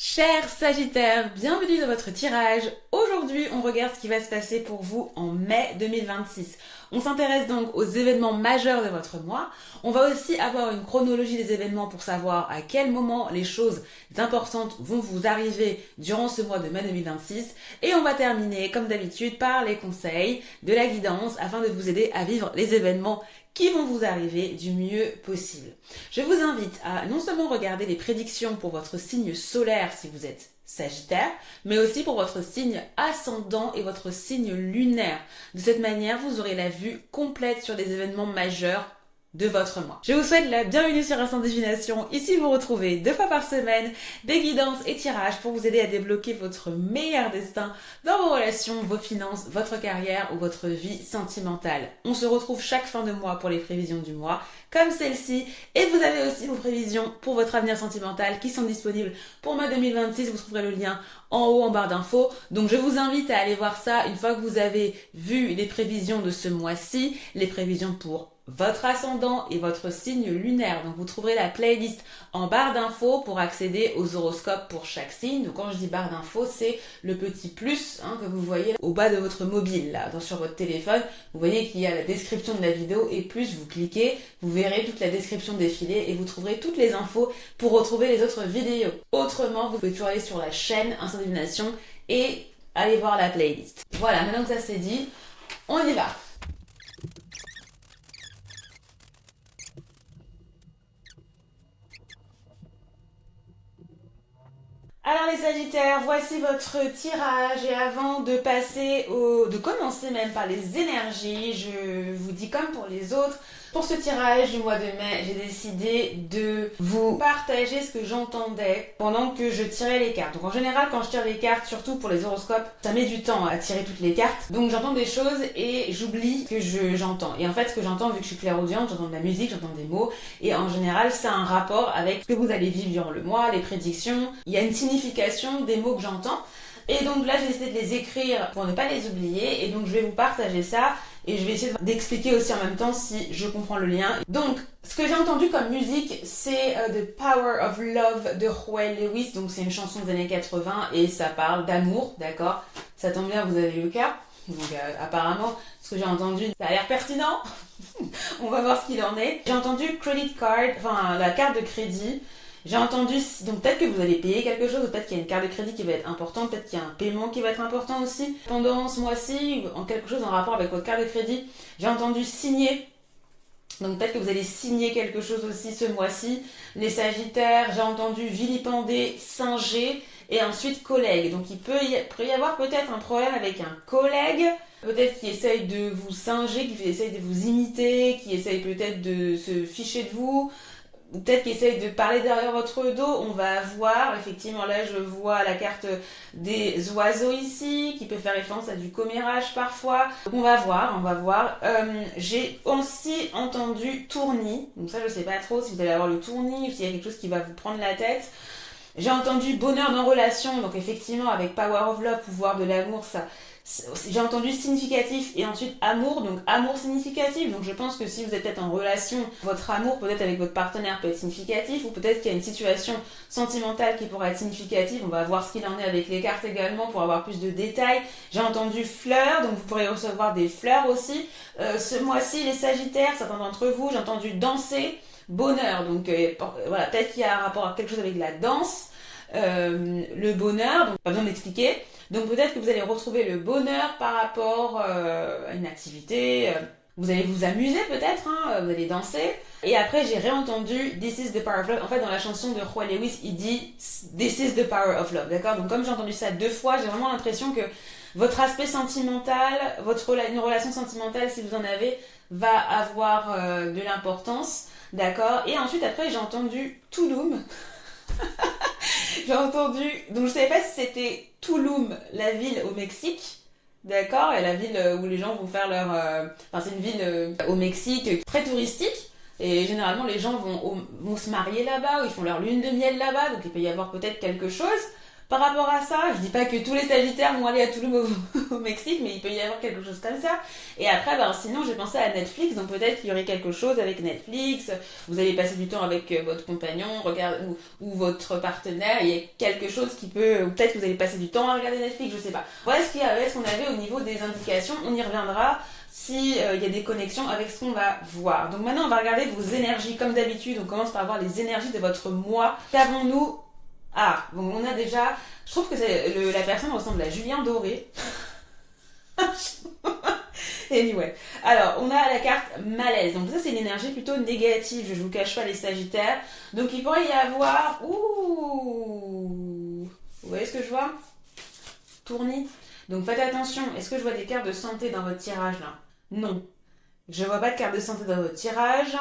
Chers Sagittaires, bienvenue dans votre tirage. Aujourd'hui, on regarde ce qui va se passer pour vous en mai 2026. On s'intéresse donc aux événements majeurs de votre mois. On va aussi avoir une chronologie des événements pour savoir à quel moment les choses importantes vont vous arriver durant ce mois de mai 2026. Et on va terminer, comme d'habitude, par les conseils, de la guidance afin de vous aider à vivre les événements qui vont vous arriver du mieux possible. Je vous invite à non seulement regarder les prédictions pour votre signe solaire si vous êtes Sagittaire, mais aussi pour votre signe ascendant et votre signe lunaire. De cette manière, vous aurez la vue complète sur des événements majeurs de votre mois. Je vous souhaite la bienvenue sur Instant Divination. Ici, vous retrouvez 2 fois par semaine des guidances et tirages pour vous aider à débloquer votre meilleur destin dans vos relations, vos finances, votre carrière ou votre vie sentimentale. On se retrouve chaque fin de mois pour les prévisions du mois, comme celle-ci, et vous avez aussi vos prévisions pour votre avenir sentimental qui sont disponibles pour mai 2026. Vous trouverez le lien en haut en barre d'infos. Donc je vous invite à aller voir ça une fois que vous avez vu les prévisions de ce mois-ci, les prévisions pour votre ascendant et votre signe lunaire. Donc vous trouverez la playlist en barre d'infos pour accéder aux horoscopes pour chaque signe. Donc quand je dis barre d'infos, c'est le petit plus que vous voyez au bas de votre mobile, là, sur votre téléphone. Vous voyez qu'il y a la description de la vidéo et plus vous cliquez, vous verrez toute la description défiler et vous trouverez toutes les infos pour retrouver les autres vidéos. Autrement, vous pouvez toujours aller sur la chaîne Instant Divination et aller voir la playlist. Voilà, maintenant que ça c'est dit, on y va. Alors les Sagittaires, voici votre tirage et avant de de commencer même par les énergies, je vous dis comme pour les autres, pour ce tirage du mois de mai, j'ai décidé de vous partager ce que j'entendais pendant que je tirais les cartes. Donc en général, quand je tire les cartes, surtout pour les horoscopes, ça met du temps à tirer toutes les cartes. Donc j'entends des choses et j'oublie que j'entends. Et en fait, ce que j'entends, vu que je suis clairaudiente, j'entends de la musique, j'entends des mots. Et en général, ça a un rapport avec ce que vous allez vivre durant le mois, les prédictions. Il y a une signification des mots que j'entends. Et donc là, j'ai décidé de les écrire pour ne pas les oublier. Et donc, je vais vous partager ça. Et je vais essayer d'expliquer aussi en même temps si je comprends le lien. Donc, ce que j'ai entendu comme musique, c'est The Power of Love de Joël Lewis. Donc, c'est une chanson des années 80 et ça parle d'amour, d'accord? Ça tombe bien, vous avez le cas. Donc, apparemment, ce que j'ai entendu, ça a l'air pertinent. On va voir ce qu'il en est. J'ai entendu credit card, enfin, la carte de crédit. J'ai entendu, donc peut-être que vous allez payer quelque chose, ou peut-être qu'il y a une carte de crédit qui va être importante, peut-être qu'il y a un paiement qui va être important aussi. Pendant ce mois-ci, en quelque chose en rapport avec votre carte de crédit, j'ai entendu signer. Donc peut-être que vous allez signer quelque chose aussi ce mois-ci. Les Sagittaires, j'ai entendu vilipender, singer et ensuite collègue. Donc il peut y avoir peut-être un problème avec un collègue. Peut-être qui essaye de vous singer, qui essaye de vous imiter, qui essaye peut-être de se ficher de vous. Ou peut-être qu'il essaye de parler derrière votre dos, on va voir, effectivement là je vois la carte des oiseaux ici, qui peut faire référence à du commérage parfois. Donc on va voir. J'ai aussi entendu tournis, donc ça je sais pas trop si vous allez avoir le tournis, ou s'il y a quelque chose qui va vous prendre la tête. J'ai entendu bonheur dans relation, donc effectivement avec Power of Love, pouvoir de l'amour, ça... J'ai entendu significatif et ensuite amour, donc amour significatif. Donc je pense que si vous êtes peut-être en relation, votre amour peut-être avec votre partenaire peut être significatif, ou peut-être qu'il y a une situation sentimentale qui pourrait être significative. On va voir ce qu'il en est avec les cartes également pour avoir plus de détails. J'ai entendu fleurs, donc vous pourrez recevoir des fleurs aussi. Ce mois-ci, les Sagittaires, certains d'entre vous, j'ai entendu danser, bonheur. Donc voilà, peut-être qu'il y a un rapport à quelque chose avec la danse. Le bonheur, donc pas besoin d'expliquer. Donc peut-être que vous allez retrouver le bonheur par rapport à une activité. Vous allez vous amuser peut-être, vous allez danser. Et après j'ai réentendu This is the power of love. En fait dans la chanson de Joël Lewis, il dit This is the power of love, d'accord? Donc comme j'ai entendu ça 2 fois, j'ai vraiment l'impression que votre aspect sentimental, une relation sentimentale si vous en avez, va avoir de l'importance, d'accord? Et ensuite après j'ai entendu Tulum. J'ai entendu, donc je savais pas si c'était Tulum, la ville au Mexique, d'accord, et la ville où les gens vont faire enfin c'est une ville au Mexique très touristique, et généralement les gens vont se marier là-bas, ou ils font leur lune de miel là-bas, donc il peut y avoir peut-être quelque chose. Par rapport à ça, je dis pas que tous les Sagittaires vont aller à Tulum au Mexique, mais il peut y avoir quelque chose comme ça. Et après, sinon, j'ai pensé à Netflix, donc peut-être qu'il y aurait quelque chose avec Netflix. Vous allez passer du temps avec votre compagnon, ou votre partenaire. Il y a quelque chose qui peut, ou peut-être que vous allez passer du temps à regarder Netflix, je sais pas. Voilà ce qu'on avait au niveau des indications. On y reviendra si y a des connexions avec ce qu'on va voir. Donc maintenant, on va regarder vos énergies. Comme d'habitude, on commence par voir les énergies de votre mois. Qu'avons-nous? Ah, bon, on a déjà... Je trouve que la personne ressemble à Julien Doré. Anyway. Alors, on a la carte malaise. Donc ça, c'est une énergie plutôt négative. Je vous cache pas les Sagittaires. Donc il pourrait y avoir... Ouh! Vous voyez ce que je vois? Tournis. Donc faites attention. Est-ce que je vois des cartes de santé dans votre tirage là? Non. Je vois pas de carte de santé dans votre tirage.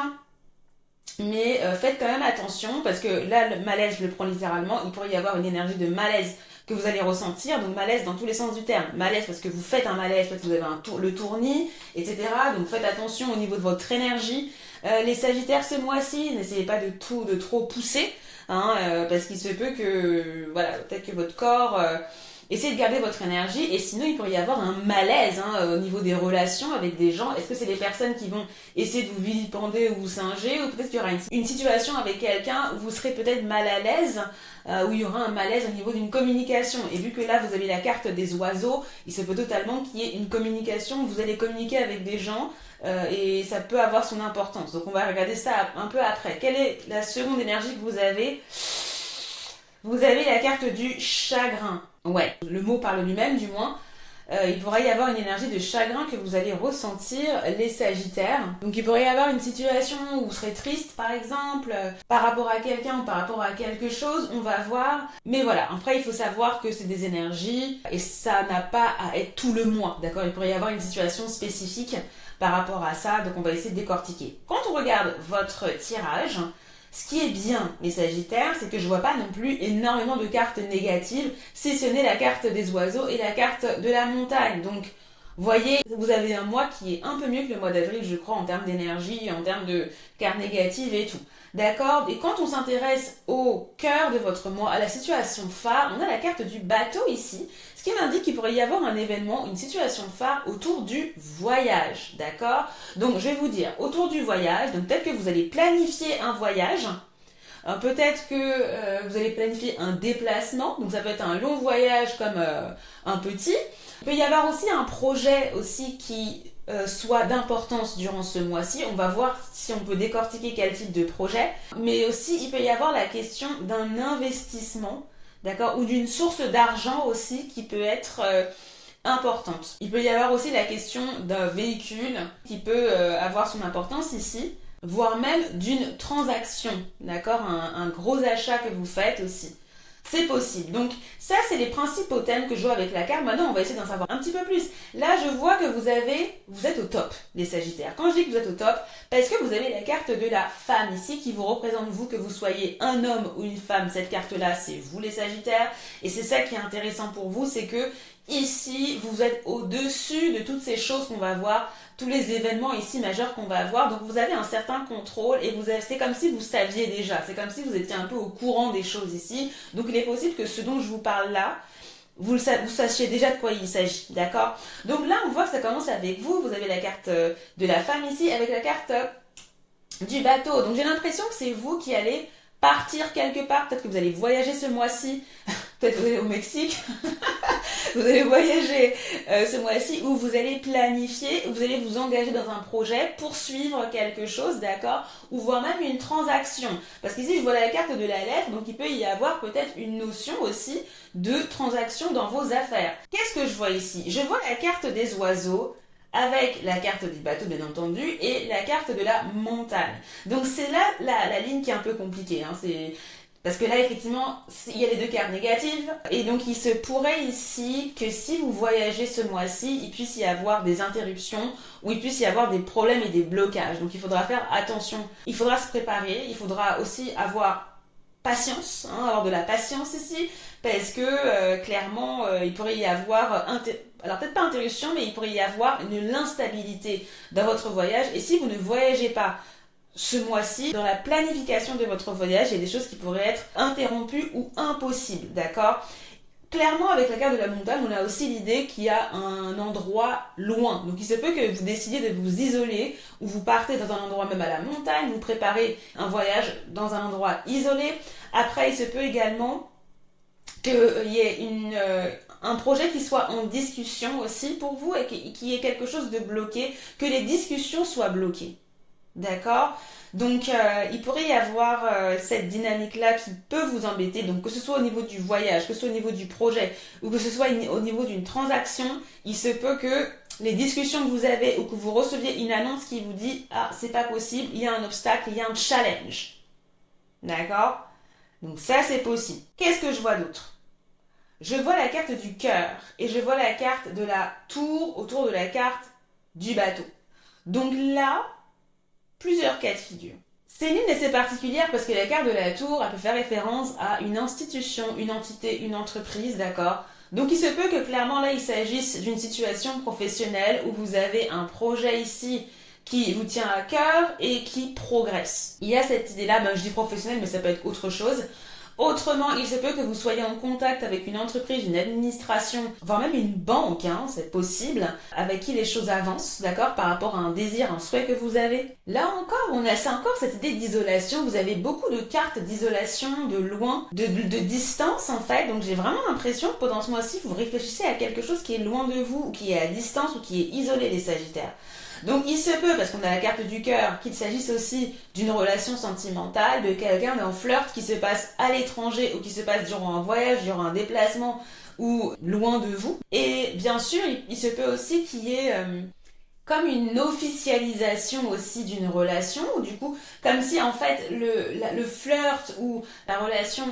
Mais faites quand même attention parce que là, le malaise, je le prends littéralement. Il pourrait y avoir une énergie de malaise que vous allez ressentir. Donc malaise dans tous les sens du terme. Malaise parce que vous faites un malaise, parce que vous avez le tournis, etc. Donc faites attention au niveau de votre énergie. Les Sagittaires ce mois-ci, n'essayez pas de trop pousser. Parce qu'il se peut que, voilà, peut-être que votre corps... essayez de garder votre énergie et sinon il pourrait y avoir un malaise au niveau des relations avec des gens. Est-ce que c'est les personnes qui vont essayer de vous vilipender ou vous singer, ou peut-être qu'il y aura une situation avec quelqu'un où vous serez peut-être mal à l'aise, où il y aura un malaise au niveau d'une communication. Et vu que là vous avez la carte des oiseaux, il se peut totalement qu'il y ait une communication, vous allez communiquer avec des gens et ça peut avoir son importance. Donc on va regarder ça un peu après. Quelle est la seconde énergie que vous avez? Vous avez la carte du chagrin. Ouais, le mot parle lui-même du moins. Il pourrait y avoir une énergie de chagrin que vous allez ressentir, les Sagittaires. Donc il pourrait y avoir une situation où vous serez triste, par exemple, par rapport à quelqu'un ou par rapport à quelque chose, on va voir. Mais voilà, après il faut savoir que c'est des énergies et ça n'a pas à être tout le mois, d'accord? Il pourrait y avoir une situation spécifique par rapport à ça, donc on va essayer de décortiquer. Quand on regarde votre tirage, ce qui est bien, les Sagittaires, c'est que je vois pas non plus énormément de cartes négatives, si ce n'est la carte des oiseaux et la carte de la montagne. Donc, voyez, vous avez un mois qui est un peu mieux que le mois d'avril, je crois, en termes d'énergie, en termes de cartes négatives et tout. D'accord? Et quand on s'intéresse au cœur de votre mois, à la situation phare, on a la carte du bateau ici, ce qui m'indique qu'il pourrait y avoir un événement, une situation phare autour du voyage. D'accord? Donc, je vais vous dire, autour du voyage, donc peut-être que vous allez planifier un voyage, peut-être que vous allez planifier un déplacement, donc ça peut être un long voyage comme un petit. Il peut y avoir aussi un projet aussi qui soit d'importance durant ce mois-ci. On va voir si on peut décortiquer quel type de projet. Mais aussi, il peut y avoir la question d'un investissement, d'accord, ou d'une source d'argent aussi qui peut être importante. Il peut y avoir aussi la question d'un véhicule qui peut avoir son importance ici, voire même d'une transaction, d'accord, un gros achat que vous faites aussi. C'est possible. Donc ça, c'est les principaux thèmes que je vois avec la carte. Maintenant, on va essayer d'en savoir un petit peu plus. Là, je vois que vous êtes au top, les Sagittaires. Quand je dis que vous êtes au top, parce que vous avez la carte de la femme ici qui vous représente, vous, que vous soyez un homme ou une femme. Cette carte-là, c'est vous, les Sagittaires. Et c'est ça qui est intéressant pour vous, c'est que ici, vous êtes au-dessus de toutes ces choses qu'on va voir, tous les événements ici majeurs qu'on va avoir. Donc vous avez un certain contrôle et c'est comme si vous saviez déjà. C'est comme si vous étiez un peu au courant des choses ici. Donc il est possible que ce dont je vous parle là, vous sachiez déjà de quoi il s'agit, d'accord? Donc là, on voit que ça commence avec vous. Vous avez la carte de la femme ici avec la carte du bateau. Donc j'ai l'impression que c'est vous qui allez partir quelque part. Peut-être que vous allez voyager ce mois-ci. Peut-être que vous allez au Mexique. Vous allez voyager ce mois-ci, où vous allez planifier, où vous allez vous engager dans un projet, poursuivre quelque chose, d'accord? Ou voire même une transaction. Parce qu'ici, je vois la carte de la lettre, donc il peut y avoir peut-être une notion aussi de transaction dans vos affaires. Qu'est-ce que je vois ici? Je vois la carte des oiseaux, avec la carte du bateau bien entendu et la carte de la montagne. Donc c'est là la ligne qui est un peu compliquée. Parce que là, effectivement, il y a les deux cartes négatives. Et donc, il se pourrait ici que si vous voyagez ce mois-ci, il puisse y avoir des interruptions ou il puisse y avoir des problèmes et des blocages. Donc, il faudra faire attention. Il faudra se préparer. Il faudra aussi avoir patience, avoir de la patience ici. Parce que, clairement, il pourrait y avoir... Alors, peut-être pas interruption, mais il pourrait y avoir l'instabilité dans votre voyage. Et si vous ne voyagez pas ce mois-ci, dans la planification de votre voyage, il y a des choses qui pourraient être interrompues ou impossibles, d'accord? clairement, avec la carte de la montagne, on a aussi l'idée qu'il y a un endroit loin. Donc il se peut que vous décidiez de vous isoler, ou vous partez dans un endroit même à la montagne, vous préparez un voyage dans un endroit isolé. Après, il se peut également qu'il y ait un projet qui soit en discussion aussi pour vous et qu'il y ait quelque chose de bloqué, que les discussions soient bloquées. D'accord? Donc, il pourrait y avoir cette dynamique-là qui peut vous embêter. Donc, que ce soit au niveau du voyage, que ce soit au niveau du projet, ou que ce soit au niveau d'une transaction, il se peut que les discussions que vous avez ou que vous receviez une annonce qui vous dit « Ah, c'est pas possible, il y a un obstacle, il y a un challenge. » D'accord? Donc ça, c'est possible. Qu'est-ce que je vois d'autre? Je vois la carte du cœur et je vois la carte de la tour autour de la carte du bateau. Donc là, plusieurs cas de figure. Céline est assez particulière parce que la carte de la tour, elle peut faire référence à une institution, une entité, une entreprise, d'accord? Donc il se peut que clairement là, il s'agisse d'une situation professionnelle où vous avez un projet ici qui vous tient à cœur et qui progresse. Il y a cette idée-là, je dis professionnelle, mais ça peut être autre chose. Autrement, il se peut que vous soyez en contact avec une entreprise, une administration, voire même une banque, c'est possible, avec qui les choses avancent, d'accord, par rapport à un désir, un souhait que vous avez. Là encore, c'est encore cette idée d'isolation. Vous avez beaucoup de cartes d'isolation, de loin, de distance en fait. Donc j'ai vraiment l'impression que pendant ce mois-ci, vous réfléchissez à quelque chose qui est loin de vous, ou qui est à distance, ou qui est isolé, les Sagittaires. Donc il se peut, parce qu'on a la carte du cœur, qu'il s'agisse aussi d'une relation sentimentale, de quelqu'un d'un flirt qui se passe à l'étranger ou qui se passe durant un voyage, durant un déplacement ou loin de vous. Et bien sûr, il se peut aussi qu'il y ait comme une officialisation aussi d'une relation, ou du coup, comme si en fait le flirt ou la relation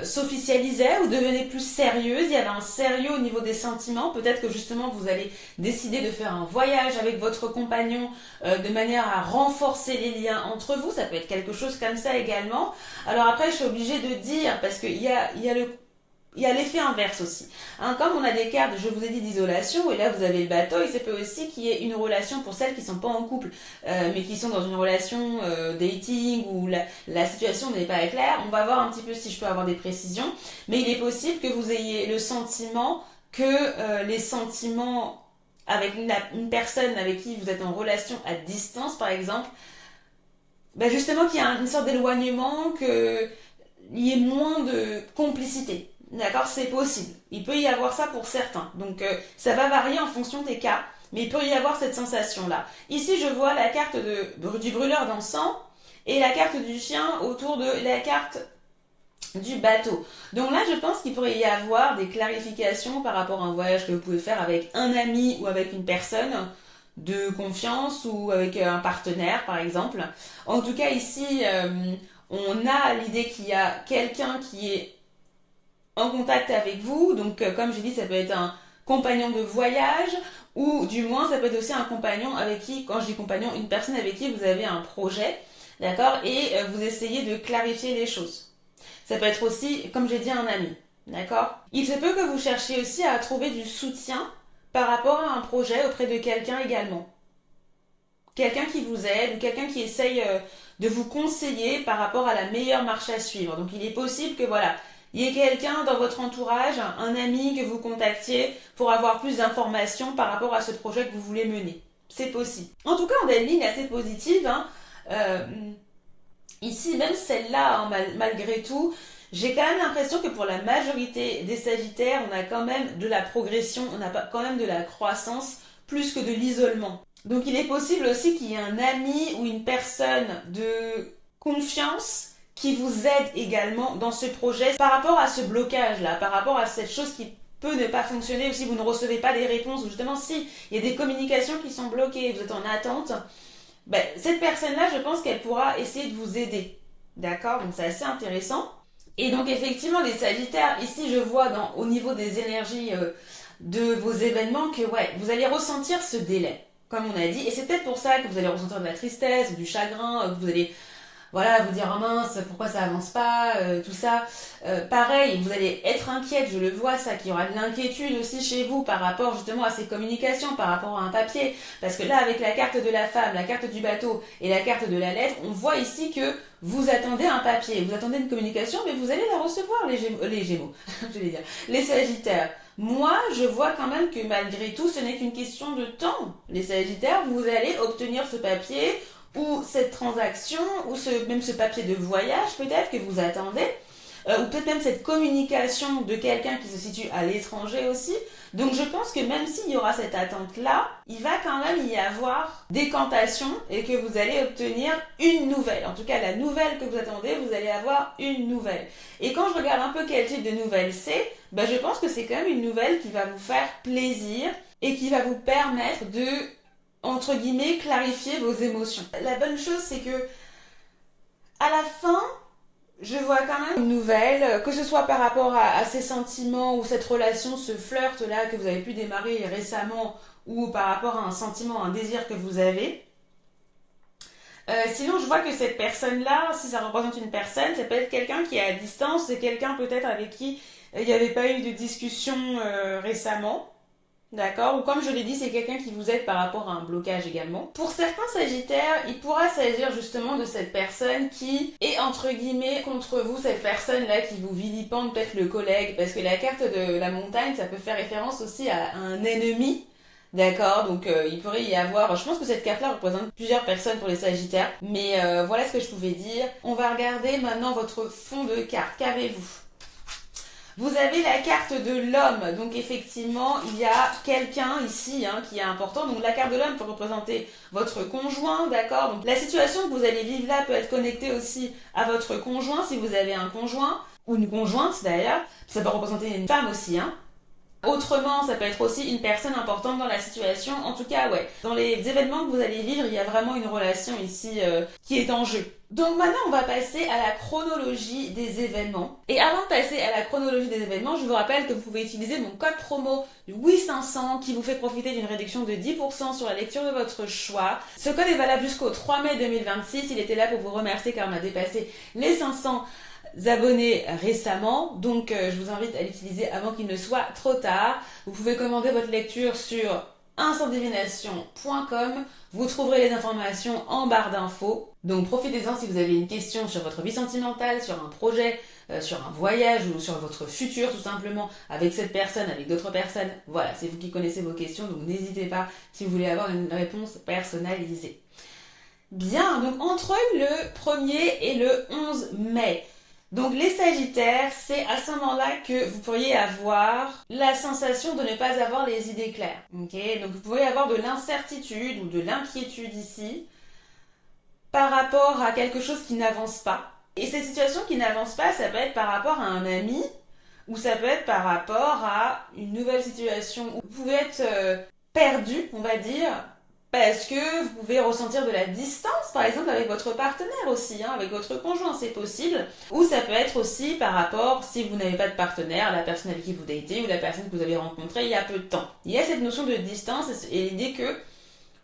s'officialisait ou devenait plus sérieuse, il y avait un sérieux au niveau des sentiments, peut-être que justement vous allez décider de faire un voyage avec votre compagnon de manière à renforcer les liens entre vous, ça peut être quelque chose comme ça également. Alors après, je suis obligée de dire, parce qu'il y a l'effet inverse aussi. Comme on a des cartes, je vous ai dit, d'isolation, et là vous avez le bateau, il se peut aussi qu'il y ait une relation pour celles qui ne sont pas en couple, mais qui sont dans une relation dating, où la situation n'est pas claire. On va voir un petit peu si je peux avoir des précisions, mais il est possible que vous ayez le sentiment que les sentiments avec une personne avec qui vous êtes en relation à distance, par exemple, justement qu'il y a une sorte d'éloignement, qu'il y ait moins de complicité. D'accord, c'est possible. Il peut y avoir ça pour certains. Donc ça va varier en fonction des cas, mais il peut y avoir cette sensation-là. Ici, je vois la carte du brûleur d'encens et la carte du chien autour de la carte du bateau. Donc là, je pense qu'il pourrait y avoir des clarifications par rapport à un voyage que vous pouvez faire avec un ami ou avec une personne de confiance ou avec un partenaire, par exemple. En tout cas, ici, on a l'idée qu'il y a quelqu'un qui est en contact avec vous, donc comme j'ai dit, ça peut être un compagnon de voyage, ou du moins ça peut être aussi un compagnon avec qui, quand je dis compagnon, une personne avec qui vous avez un projet, d'accord, et vous essayez de clarifier les choses. Ça peut être aussi, comme j'ai dit, un ami, d'accord. Il se peut que vous cherchiez aussi à trouver du soutien par rapport à un projet auprès de quelqu'un également. Quelqu'un qui vous aide, ou quelqu'un qui essaye de vous conseiller par rapport à la meilleure marche à suivre. Donc il est possible que voilà, il y ait quelqu'un dans votre entourage, un ami que vous contactiez pour avoir plus d'informations par rapport à ce projet que vous voulez mener. C'est possible. En tout cas, on a une ligne assez positive. Ici, même celle-là, malgré tout, j'ai quand même l'impression que pour la majorité des Sagittaires, on a quand même de la progression, on a quand même de la croissance, plus que de l'isolement. Donc il est possible aussi qu'il y ait un ami ou une personne de confiance qui vous aide également dans ce projet par rapport à ce blocage-là, par rapport à cette chose qui peut ne pas fonctionner, ou si vous ne recevez pas des réponses, ou justement si il y a des communications qui sont bloquées, vous êtes en attente, cette personne-là, je pense qu'elle pourra essayer de vous aider. D'accord? Donc c'est assez intéressant. Et donc effectivement, les Sagittaires, ici je vois au niveau des énergies de vos événements que vous allez ressentir ce délai, comme on a dit, et c'est peut-être pour ça que vous allez ressentir de la tristesse, ou du chagrin, que vous allez voilà, vous dire oh mince, pourquoi ça avance pas, tout ça. Pareil, vous allez être inquiète, je le vois ça, qu'il y aura de l'inquiétude aussi chez vous par rapport justement à ces communications, par rapport à un papier. Parce que là, avec la carte de la femme, la carte du bateau et la carte de la lettre, on voit ici que vous attendez un papier, vous attendez une communication, mais vous allez la recevoir, les Gémeaux, je vais dire, les Sagittaires. Moi, je vois quand même que malgré tout, ce n'est qu'une question de temps. Les Sagittaires, vous allez obtenir ce papier ou cette transaction ou même ce papier de voyage peut-être que vous attendez. Ou peut-être même cette communication de quelqu'un qui se situe à l'étranger aussi. Donc je pense que même s'il y aura cette attente-là, il va quand même y avoir décantation et que vous allez obtenir une nouvelle. En tout cas, la nouvelle que vous attendez, vous allez avoir une nouvelle. Et quand je regarde un peu quel type de nouvelle c'est, je pense que c'est quand même une nouvelle qui va vous faire plaisir et qui va vous permettre de, entre guillemets, clarifier vos émotions. La bonne chose, c'est que à la fin, je vois quand même une nouvelle, que ce soit par rapport à ces sentiments ou cette relation, ce flirt-là que vous avez pu démarrer récemment ou par rapport à un sentiment, un désir que vous avez. Sinon, je vois que cette personne-là, si ça représente une personne, ça peut être quelqu'un qui est à distance, c'est quelqu'un peut-être avec qui il n'y avait pas eu de discussion récemment. D'accord? Ou comme je l'ai dit, c'est quelqu'un qui vous aide par rapport à un blocage également. Pour certains Sagittaires, il pourra s'agir justement de cette personne qui est entre guillemets contre vous, cette personne-là qui vous vilipende, peut-être le collègue, parce que la carte de la montagne, ça peut faire référence aussi à un ennemi. D'accord, donc il pourrait y avoir, je pense que cette carte-là représente plusieurs personnes pour les Sagittaires, mais voilà ce que je pouvais dire. On va regarder maintenant votre fond de carte. Qu'avez-vous? Vous avez la carte de l'homme, donc effectivement, il y a quelqu'un ici qui est important. Donc la carte de l'homme peut représenter votre conjoint, d'accord? Donc la situation que vous allez vivre là peut être connectée aussi à votre conjoint, si vous avez un conjoint, ou une conjointe d'ailleurs. Ça peut représenter une femme aussi, Autrement, ça peut être aussi une personne importante dans la situation. En tout cas, ouais, dans les événements que vous allez vivre, il y a vraiment une relation ici qui est en jeu. Donc maintenant, on va passer à la chronologie des événements. Et avant de passer à la chronologie des événements, je vous rappelle que vous pouvez utiliser mon code promo WI500 qui vous fait profiter d'une réduction de 10% sur la lecture de votre choix. Ce code est valable jusqu'au 3 mai 2026. Il était là pour vous remercier car on a dépassé les 500 abonnés récemment, donc je vous invite à l'utiliser avant qu'il ne soit trop tard. Vous pouvez commander votre lecture sur instantdivination.com. Vous trouverez les informations en barre d'infos. Donc profitez-en si vous avez une question sur votre vie sentimentale, sur un projet, sur un voyage ou sur votre futur tout simplement avec cette personne, avec d'autres personnes. Voilà, c'est vous qui connaissez vos questions, donc n'hésitez pas si vous voulez avoir une réponse personnalisée. Bien, donc entre le 1er et le 11 mai, donc les Sagittaires, c'est à ce moment-là que vous pourriez avoir la sensation de ne pas avoir les idées claires. Okay? Donc vous pourriez avoir de l'incertitude ou de l'inquiétude ici par rapport à quelque chose qui n'avance pas. Et cette situation qui n'avance pas, ça peut être par rapport à un ami ou ça peut être par rapport à une nouvelle situation où vous pouvez être perdu, on va dire, parce que vous pouvez ressentir de la distance, par exemple, avec votre partenaire aussi, avec votre conjoint, c'est possible. Ou ça peut être aussi par rapport, si vous n'avez pas de partenaire, la personne avec qui vous datez ou la personne que vous avez rencontrée il y a peu de temps. Il y a cette notion de distance et l'idée que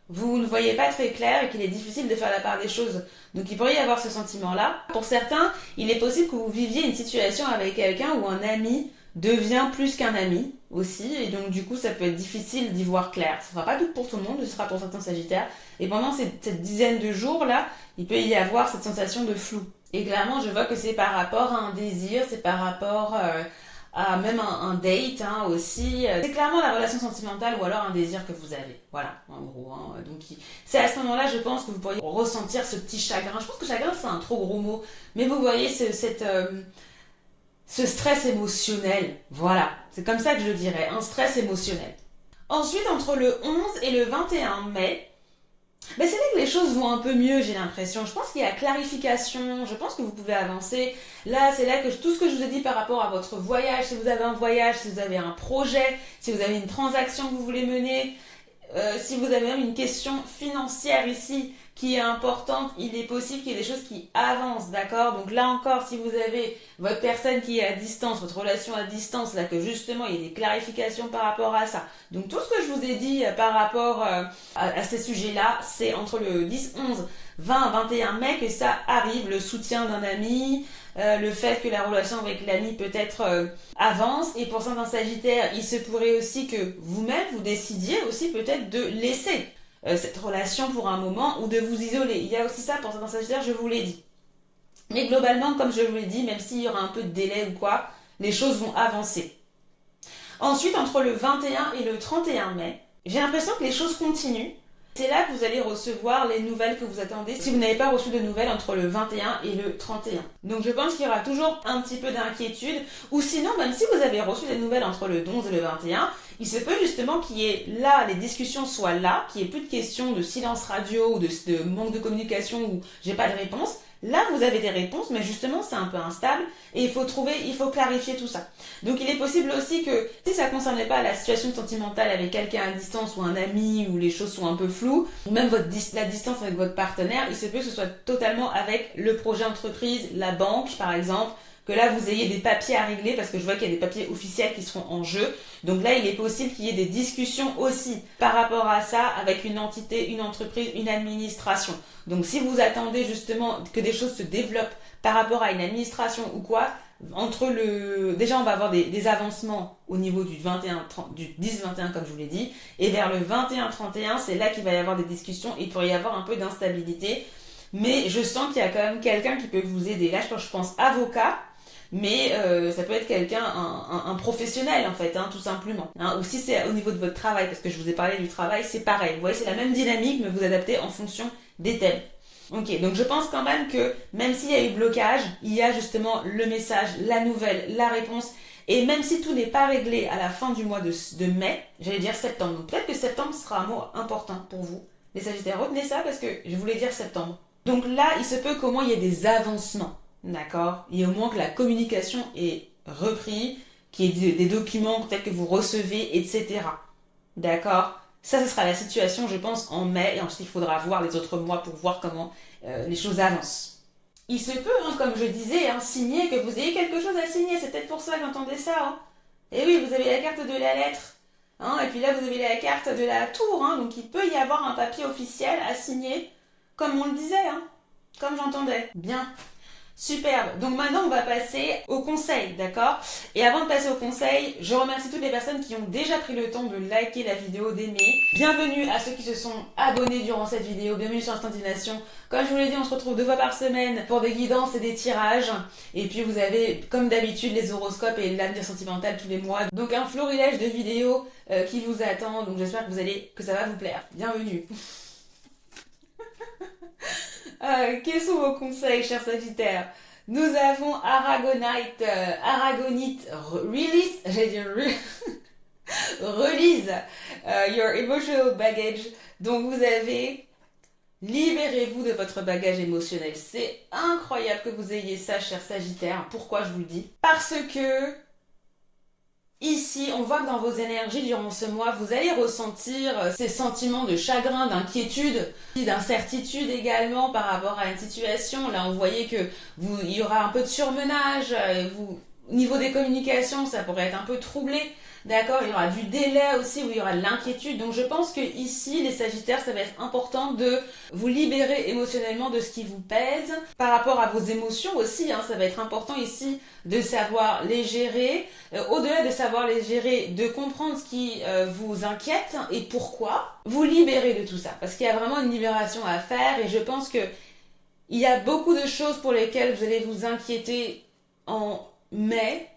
vous ne voyez pas très clair et qu'il est difficile de faire la part des choses. Donc il pourrait y avoir ce sentiment-là. Pour certains, il est possible que vous viviez une situation avec quelqu'un où un ami devient plus qu'un ami aussi, et donc du coup ça peut être difficile d'y voir clair. Ce sera pas tout pour tout le monde, ce sera pour certains Sagittaires, et pendant cette dizaine de jours là, il peut y avoir cette sensation de flou. Et clairement je vois que c'est par rapport à un désir, c'est par rapport à même un date aussi. C'est clairement la relation sentimentale ou alors un désir que vous avez. Voilà, en gros. Donc c'est à ce moment-là, je pense que vous pourriez ressentir ce petit chagrin. Je pense que chagrin c'est un trop gros mot, mais vous voyez ce stress émotionnel, voilà, c'est comme ça que je dirais, un stress émotionnel. Ensuite, entre le 11 et le 21 mai, c'est là que les choses vont un peu mieux, j'ai l'impression. Je pense qu'il y a clarification, je pense que vous pouvez avancer. Là, c'est là que tout ce que je vous ai dit par rapport à votre voyage, si vous avez un voyage, si vous avez un projet, si vous avez une transaction que vous voulez mener, si vous avez même une question financière ici qui est importante, il est possible qu'il y ait des choses qui avancent, d'accord? Donc là encore, si vous avez votre personne qui est à distance, votre relation à distance, là que justement il y a des clarifications par rapport à ça. Donc tout ce que je vous ai dit par rapport à ces sujets-là, c'est entre le 10, 11, 20, 21 mai que ça arrive, le soutien d'un ami, le fait que la relation avec l'ami peut-être avance, et pour certains sagittaires, il se pourrait aussi que vous-même vous décidiez aussi peut-être de laisser cette relation pour un moment ou de vous isoler. Il y a aussi ça pour certains sagittaires, je vous l'ai dit. Mais globalement, comme je vous l'ai dit, même s'il y aura un peu de délai ou quoi, les choses vont avancer. Ensuite, entre le 21 et le 31 mai, j'ai l'impression que les choses continuent. C'est là que vous allez recevoir les nouvelles que vous attendez si vous n'avez pas reçu de nouvelles entre le 21 et le 31. Donc je pense qu'il y aura toujours un petit peu d'inquiétude, ou sinon même si vous avez reçu des nouvelles entre le 11 et le 21, il se peut justement qu'il y ait là, les discussions soient là, qu'il n'y ait plus de questions de silence radio ou de manque de communication ou j'ai pas de réponse. Là, vous avez des réponses, mais justement, c'est un peu instable et il faut clarifier tout ça. Donc, il est possible aussi que si ça ne concernait pas la situation sentimentale avec quelqu'un à distance ou un ami où les choses sont un peu floues, ou même la distance avec votre partenaire, il se peut que ce soit totalement avec le projet entreprise, la banque, par exemple, que là, vous ayez des papiers à régler parce que je vois qu'il y a des papiers officiels qui seront en jeu. Donc là, il est possible qu'il y ait des discussions aussi par rapport à ça avec une entité, une entreprise, une administration. Donc si vous attendez justement que des choses se développent par rapport à une administration ou quoi, déjà on va avoir des avancements au niveau du 10-21 comme je vous l'ai dit, et vers le 21-31, c'est là qu'il va y avoir des discussions et il pourrait y avoir un peu d'instabilité. Mais je sens qu'il y a quand même quelqu'un qui peut vous aider. Là, je pense avocat, mais ça peut être quelqu'un, un professionnel en fait, tout simplement. Ou si c'est au niveau de votre travail, parce que je vous ai parlé du travail, c'est pareil. Vous voyez, c'est la même dynamique, mais vous adaptez en fonction des thèmes. Ok, donc je pense quand même que même s'il y a eu blocage, il y a justement le message, la nouvelle, la réponse. Et même si tout n'est pas réglé à la fin du mois de mai, j'allais dire septembre. Donc peut-être que septembre sera un mois important pour vous. Les Sagittaires, retenez ça parce que je voulais dire septembre. Donc là, il se peut qu'au moins il y ait des avancements, d'accord? Il y a au moins que la communication est reprise, qu'il y ait des documents peut-être que vous recevez, etc. D'accord? Ça, ce sera la situation, je pense, en mai. Et ensuite, il faudra voir les autres mois pour voir comment les choses avancent. Il se peut, comme je disais, signer, que vous ayez quelque chose à signer. C'est peut-être pour ça que j'entendais ça. Et oui, vous avez la carte de la lettre. Et puis là, vous avez la carte de la tour. Donc, il peut y avoir un papier officiel à signer. Comme on le disait, comme j'entendais. Bien. Superbe. Donc maintenant, on va passer au conseil, d'accord? Et avant de passer au conseil, je remercie toutes les personnes qui ont déjà pris le temps de liker la vidéo, d'aimer. Bienvenue à ceux qui se sont abonnés durant cette vidéo. Bienvenue sur Instant Divination. Comme je vous l'ai dit, on se retrouve 2 fois par semaine pour des guidances et des tirages. Et puis vous avez, comme d'habitude, les horoscopes et l'avenir sentimental tous les mois. Donc un florilège de vidéos qui vous attend. Donc j'espère que ça va vous plaire. Bienvenue. Quels sont vos conseils, chers Sagittaires? Nous avons Aragonite, release, release your emotional baggage. Donc vous avez libérez-vous de votre bagage émotionnel. C'est incroyable que vous ayez ça, chers Sagittaires. Pourquoi je vous le dis? Parce que ici, on voit que dans vos énergies durant ce mois, vous allez ressentir ces sentiments de chagrin, d'inquiétude, d'incertitude également par rapport à une situation. Là, on voyait que il y aura un peu de surmenage. Au niveau des communications, ça pourrait être un peu troublé. D'accord, il y aura du délai aussi où il y aura de l'inquiétude. Donc je pense que ici, les Sagittaires, ça va être important de vous libérer émotionnellement de ce qui vous pèse. Par rapport à vos émotions aussi, ça va être important ici de savoir les gérer. Au-delà de savoir les gérer, de comprendre ce qui vous inquiète et pourquoi. Vous libérer de tout ça. Parce qu'il y a vraiment une libération à faire et je pense que il y a beaucoup de choses pour lesquelles vous allez vous inquiéter en mai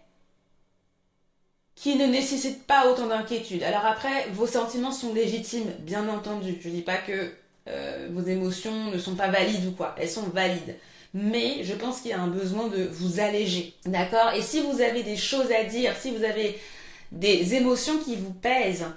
qui ne nécessitent pas autant d'inquiétude. Alors après, vos sentiments sont légitimes, bien entendu. Je dis pas que vos émotions ne sont pas valides ou quoi. Elles sont valides. Mais je pense qu'il y a un besoin de vous alléger. D'accord? Et si vous avez des choses à dire, si vous avez des émotions qui vous pèsent,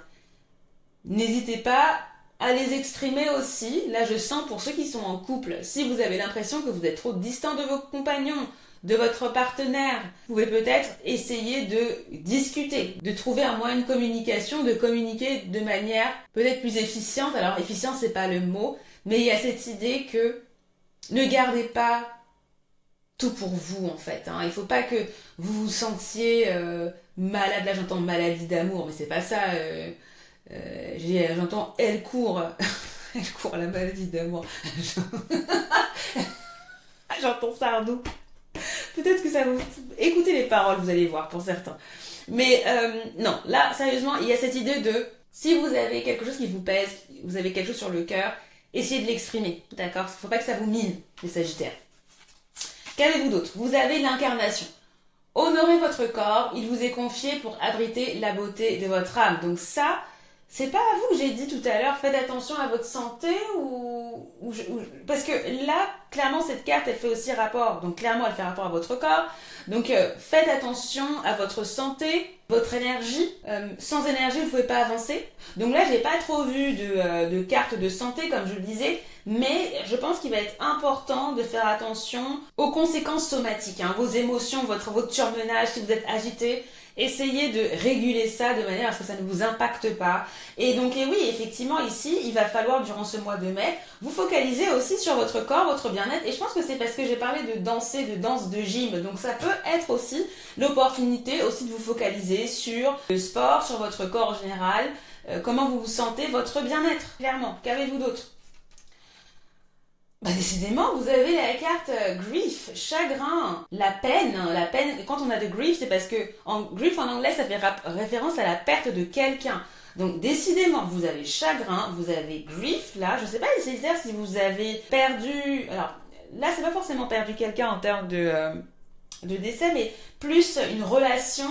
n'hésitez pas à les exprimer aussi. Là, je sens pour ceux qui sont en couple, si vous avez l'impression que vous êtes trop distant de vos compagnons, de votre partenaire, vous pouvez peut-être essayer de discuter, de trouver un moyen de communication, de communiquer de manière peut-être plus efficiente. Alors efficient, c'est pas le mot, mais il y a cette idée que ne gardez pas tout pour vous en fait. Hein. Il faut pas que vous vous sentiez malade. Là j'entends maladie d'amour, mais c'est pas ça. J'entends elle court. Elle court la maladie d'amour. J'entends Sardou. Peut-être que ça vous... Écoutez les paroles, vous allez voir pour certains. Mais non, là sérieusement, il y a cette idée de... Si vous avez quelque chose qui vous pèse, vous avez quelque chose sur le cœur, essayez de l'exprimer. D'accord? Il ne faut pas que ça vous mine, les Sagittaires. Qu'avez-vous d'autre? Vous avez l'incarnation. Honorez votre corps, il vous est confié pour abriter la beauté de votre âme. Donc ça, c'est pas à vous que j'ai dit tout à l'heure, faites attention à votre santé parce que là, clairement, cette carte, elle fait aussi rapport. Donc clairement, elle fait rapport à votre corps. Donc faites attention à votre santé, votre énergie. Sans énergie, vous ne pouvez pas avancer. Donc là, j'ai pas trop vu de carte de santé, comme je le disais. Mais je pense qu'il va être important de faire attention aux conséquences somatiques, hein, vos émotions, votre surmenage, si vous êtes agité. Essayez de réguler ça de manière à ce que ça ne vous impacte pas. Et donc, et oui, effectivement, ici, il va falloir, durant ce mois de mai, vous focaliser aussi sur votre corps, votre bien-être. Et je pense que c'est parce que j'ai parlé de danser, de danse, de gym. Donc, ça peut être aussi l'opportunité aussi de vous focaliser sur le sport, sur votre corps en général, comment vous vous sentez, votre bien-être, clairement. Qu'avez-vous d'autre? Bah décidément, vous avez la carte grief, chagrin, la peine. La peine, quand on a de grief, c'est parce que grief en anglais, ça fait référence à la perte de quelqu'un. Donc décidément, vous avez chagrin, vous avez grief. Là, je sais pas les Sagittaires si vous avez perdu. Alors là, c'est pas forcément perdu quelqu'un en termes de décès, mais plus une relation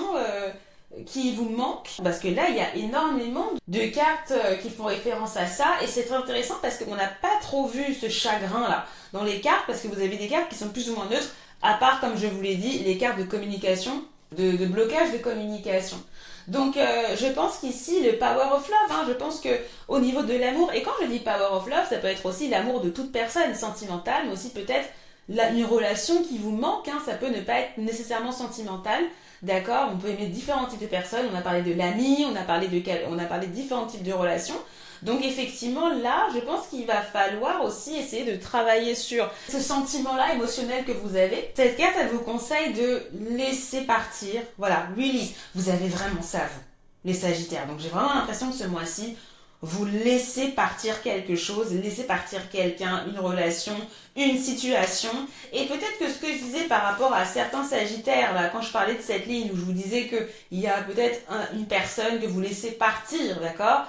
qui vous manque, parce que là il y a énormément de cartes qui font référence à ça, et c'est très intéressant parce qu'on n'a pas trop vu ce chagrin là dans les cartes, parce que vous avez des cartes qui sont plus ou moins neutres, à part, comme je vous l'ai dit, les cartes de communication, de blocage de communication. Donc je pense qu'ici le power of love, hein, je pense que au niveau de l'amour, et quand je dis power of love, ça peut être aussi l'amour de toute personne sentimentale, mais aussi peut-être une relation qui vous manque, hein, ça peut ne pas être nécessairement sentimental. D'accord, on peut aimer différents types de personnes, on a parlé de l'ami, on a parlé de différents types de relations. Donc effectivement, là, je pense qu'il va falloir aussi essayer de travailler sur ce sentiment-là émotionnel que vous avez. Cette carte, elle vous conseille de laisser partir, voilà, release. Vous avez vraiment ça, vous, les Sagittaires. Donc j'ai vraiment l'impression que ce mois-ci, vous laissez partir quelque chose, laissez partir quelqu'un, une relation, une situation. Et peut-être que ce que je disais par rapport à certains Sagittaires, là, quand je parlais de cette ligne où je vous disais qu'il y a peut-être une personne que vous laissez partir, d'accord?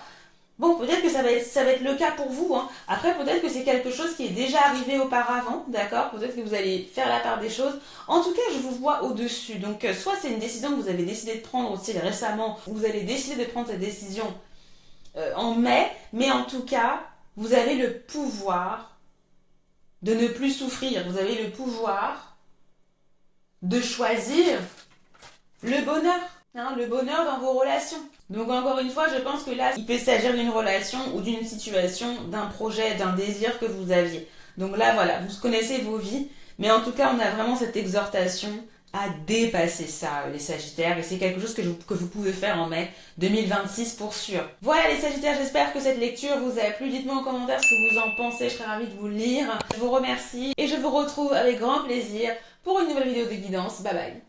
Bon, peut-être que ça va être le cas pour vous. Hein. Après, peut-être que c'est quelque chose qui est déjà arrivé auparavant, d'accord? Peut-être que vous allez faire la part des choses. En tout cas, je vous vois au-dessus. Donc, soit c'est une décision que vous avez décidé de prendre aussi récemment, ou vous allez décider de prendre cette décision en mai, mais en tout cas, vous avez le pouvoir de ne plus souffrir. Vous avez le pouvoir de choisir le bonheur, hein, le bonheur dans vos relations. Donc encore une fois, je pense que là, il peut s'agir d'une relation ou d'une situation, d'un projet, d'un désir que vous aviez. Donc là, voilà, vous connaissez vos vies, mais en tout cas, on a vraiment cette exhortation à dépasser ça, les Sagittaires, et c'est quelque chose que vous pouvez faire en mai 2026 pour sûr. Voilà les Sagittaires, j'espère que cette lecture vous a plu. Dites-moi en commentaire ce que vous en pensez, je serais ravie de vous lire. Je vous remercie et je vous retrouve avec grand plaisir pour une nouvelle vidéo de guidance. Bye bye.